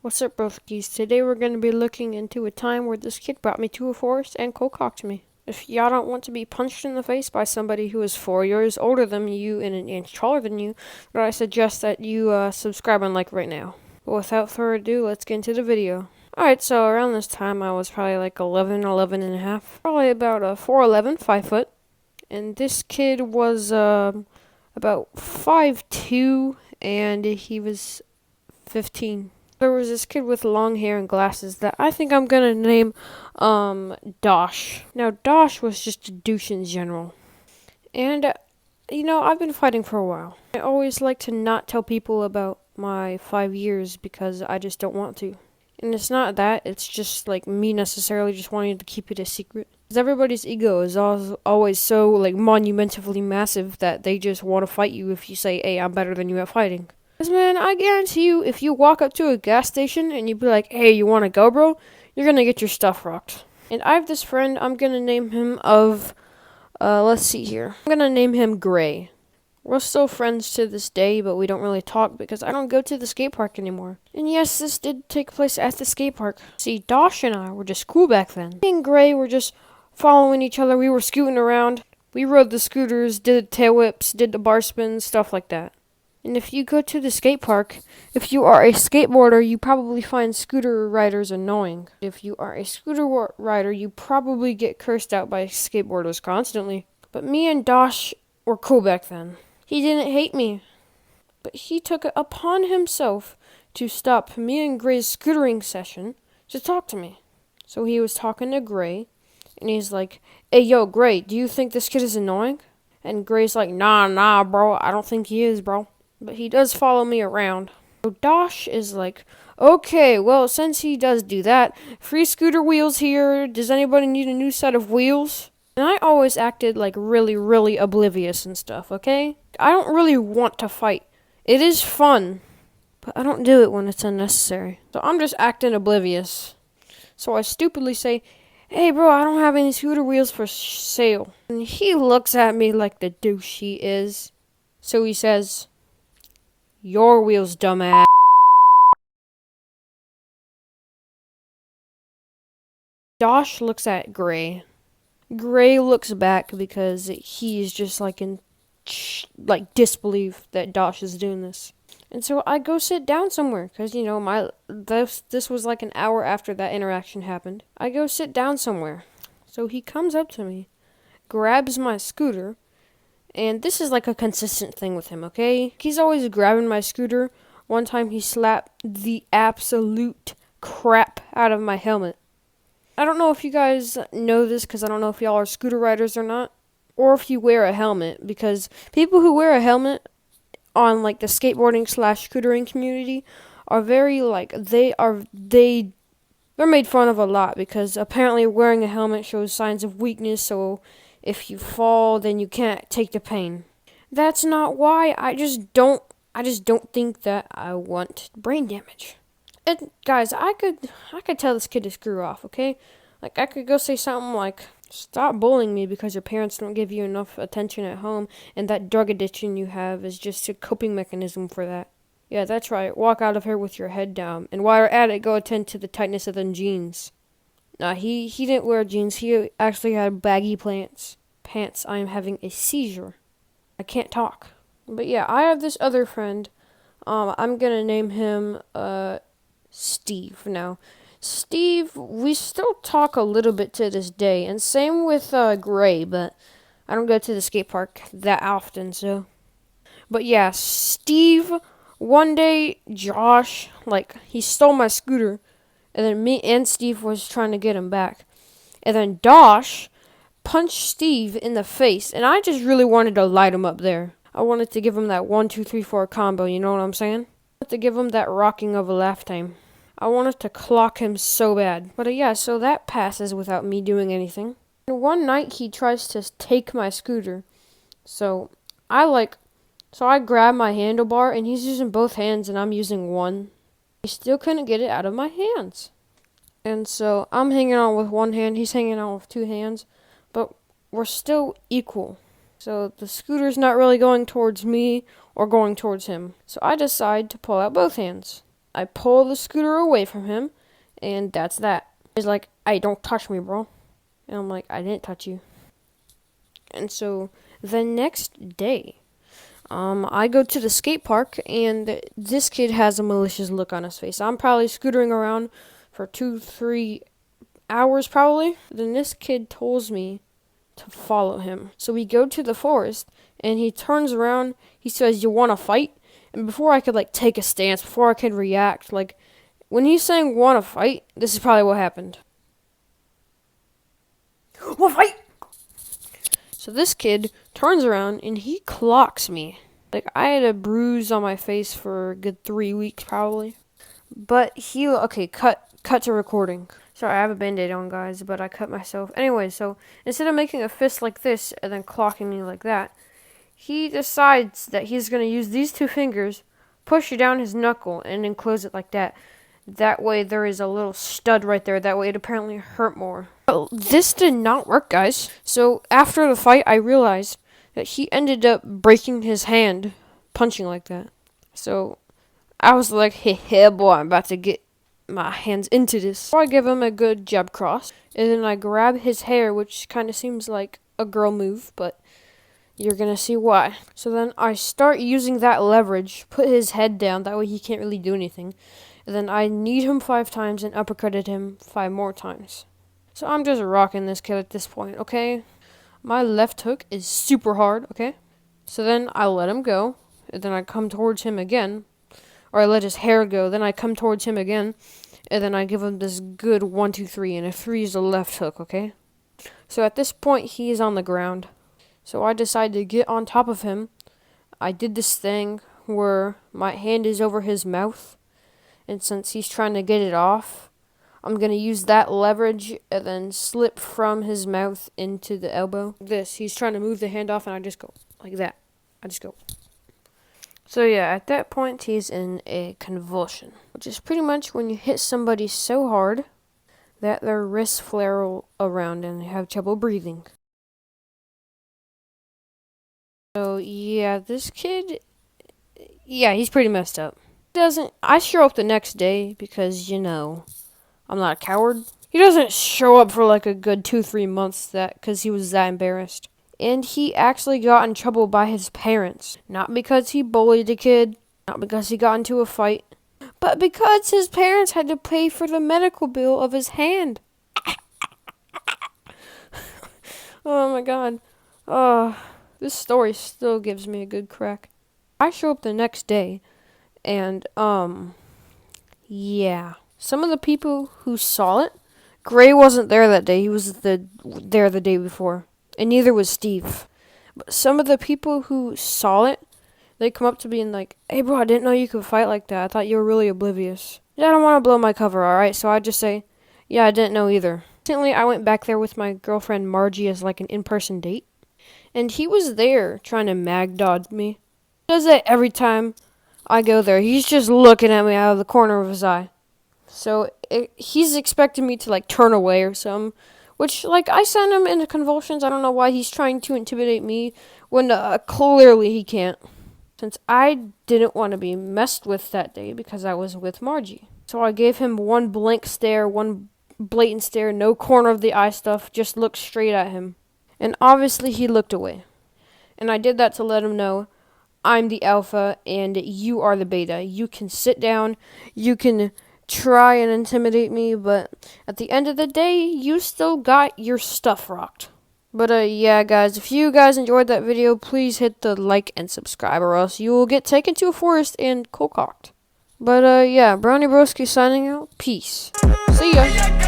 What's up, broskies? Today we're going to be looking into a time where this kid brought me to a forest and cold-cocked me. If y'all don't want to be punched in the face by somebody who is 4 years older than you and an inch taller than you, then I suggest that you subscribe and like right now. But without further ado, let's get into the video. Alright, so around this time I was probably like 11 and a half. Probably about 4'11", 5 foot. And this kid was about 5'2", and he was 15. There was this kid with long hair and glasses that I think I'm gonna name Dosh. Now, Dosh was just a douche in general. And, I've been fighting for a while. I always like to not tell people about my 5 years because I just don't want to. And it's not that, it's just like me necessarily just wanting to keep it a secret. Because everybody's ego is always so like monumentally massive that they just want to fight you if you say, hey, I'm better than you at fighting. Because, man, I guarantee you, if you walk up to a gas station and you be like, hey, you want to go, bro? You're going to get your stuff rocked. And I have this friend, I'm going to name him let's see here. I'm going to name him Gray. We're still friends to this day, but we don't really talk because I don't go to the skate park anymore. And yes, this did take place at the skate park. See, Dosh and I were just cool back then. Me and Gray were just following each other. We were scooting around. We rode the scooters, did the tail whips, did the bar spins, stuff like that. And if you go to the skate park, if you are a skateboarder, you probably find scooter riders annoying. If you are a scooter rider, you probably get cursed out by skateboarders constantly. But me and Dosh were cool back then. He didn't hate me, but he took it upon himself to stop me and Gray's scootering session to talk to me. So he was talking to Gray, and he's like, hey, yo, Gray, do you think this kid is annoying? And Gray's like, nah, bro, I don't think he is, bro. But he does follow me around. So Dosh is like, okay, well, since he does do that, free scooter wheels here. Does anybody need a new set of wheels? And I always acted like really oblivious and stuff, okay? I don't really want to fight. It is fun, but I don't do it when it's unnecessary. So I'm just acting oblivious. So I stupidly say, hey, bro, I don't have any scooter wheels for sale. And he looks at me like the douche he is. So he says, your wheels, dumbass. Dosh looks at Gray. Gray looks back because he's just like in disbelief that Dosh is doing this. And so I go sit down somewhere because this was like an hour after that interaction happened. I go sit down somewhere. So he comes up to me, grabs my scooter, and this is like a consistent thing with him, okay? He's always grabbing my scooter. One time he slapped the absolute crap out of my helmet. I don't know if you guys know this because I don't know if y'all are scooter riders or not, or if you wear a helmet, because people who wear a helmet on like the skateboarding / scootering community are very they're made fun of a lot because apparently wearing a helmet shows signs of weakness, so if you fall then you can't take the pain. That's not why. I just don't think that I want brain damage. And guys, I could tell this kid to screw off, okay? Like, I could go say something like, stop bullying me because your parents don't give you enough attention at home, and that drug addiction you have is just a coping mechanism for that. Yeah, that's right. Walk out of here with your head down. And while you're at it, go attend to the tightness of them jeans. Nah, he didn't wear jeans. He actually had baggy pants. I am having a seizure. I can't talk. But yeah, I have this other friend. I'm gonna name him, Steve. Now, Steve, we still talk a little bit to this day, and same with Gray, but I don't go to the skate park that often, so. But yeah, Steve, one day, Josh, he stole my scooter, and then me and Steve was trying to get him back. And then Dosh punched Steve in the face, and I just really wanted to light him up there. I wanted to give him that 1, 2, 3, 4 combo, you know what I'm saying? I wanted to give him that rocking of a lifetime. I wanted to clock him so bad. But yeah, so that passes without me doing anything. And one night he tries to take my scooter. So I grab my handlebar and he's using both hands and I'm using one. He still couldn't get it out of my hands. And so I'm hanging on with one hand, he's hanging on with 2 hands, but we're still equal. So the scooter's not really going towards me or going towards him. So I decide to pull out both hands. I pull the scooter away from him, and that's that. He's like, "Hey, don't touch me, bro." And I'm like, "I didn't touch you." And so the next day, I go to the skate park, and this kid has a malicious look on his face. I'm probably scootering around for 2-3 hours, probably. Then this kid tells me to follow him. So we go to the forest, and he turns around. He says, "You want to fight?" And before I could take a stance, before I could react, when he's saying "want to fight," this is probably what happened. "Want to fight?" So this kid turns around and he clocks me. I had a bruise on my face for a good 3 weeks probably. But cut to recording. Sorry, I have a band-aid on, guys, but I cut myself. Anyway, so instead of making a fist like this and then clocking me like that, he decides that he's going to use these 2 fingers, push down his knuckle, and then close it like that. That way there is a little stud right there. That way it apparently hurt more. But this did not work, guys. So after the fight, I realized that he ended up breaking his hand punching like that. So I was like, hey boy, I'm about to get my hands into this. So I give him a good jab cross, and then I grab his hair, which kind of seems like a girl move, but you're going to see why. So then I start using that leverage, put his head down, that way he can't really do anything. And then I kneed him 5 times and uppercutted him 5 more times. So I'm just rocking this kid at this point, okay? My left hook is super hard, okay? So then I let him go, and then I come towards him again. Or I let his hair go, then I come towards him again, and then I give him this good 1, 2, 3, and a 3 is the left hook, okay? So at this point, he is on the ground. So I decided to get on top of him. I did this thing where my hand is over his mouth, and since he's trying to get it off, I'm going to use that leverage and then slip from his mouth into the elbow. He's trying to move the hand off, and I just go like that. I just go. So yeah, at that point, he's in a convulsion, which is pretty much when you hit somebody so hard that their wrists flare around and they have trouble breathing. So yeah, this kid, he's pretty messed up. I show up the next day because, I'm not a coward. He doesn't show up for a good 2-3 months because he was that embarrassed. And he actually got in trouble by his parents. Not because he bullied a kid, not because he got into a fight, but because his parents had to pay for the medical bill of his hand. Oh my god. This story still gives me a good crack. I show up the next day, and, some of the people who saw it, Gray wasn't there that day. He was there the day before. And neither was Steve. But some of the people who saw it, they come up to me and "Hey bro, I didn't know you could fight like that. I thought you were really oblivious." Yeah, I don't want to blow my cover, alright? So I just say, yeah, I didn't know either. Recently, I went back there with my girlfriend Margie as an in-person date. And he was there trying to mag dodge me. He does that every time I go there. He's just looking at me out of the corner of his eye. So he's expecting me to turn away or something. Which, I sent him into convulsions. I don't know why he's trying to intimidate me when clearly he can't. Since I didn't want to be messed with that day because I was with Margie. So I gave him one blank stare, one blatant stare, no corner of the eye stuff, just looked straight at him. And obviously he looked away. And I did that to let him know, I'm the alpha and you are the beta. You can sit down, you can try and intimidate me, but at the end of the day, you still got your stuff rocked. But yeah, guys, if you guys enjoyed that video, please hit the like and subscribe, or else you will get taken to a forest and cold-cocked. But yeah, Brownie Broski signing out. Peace. See ya.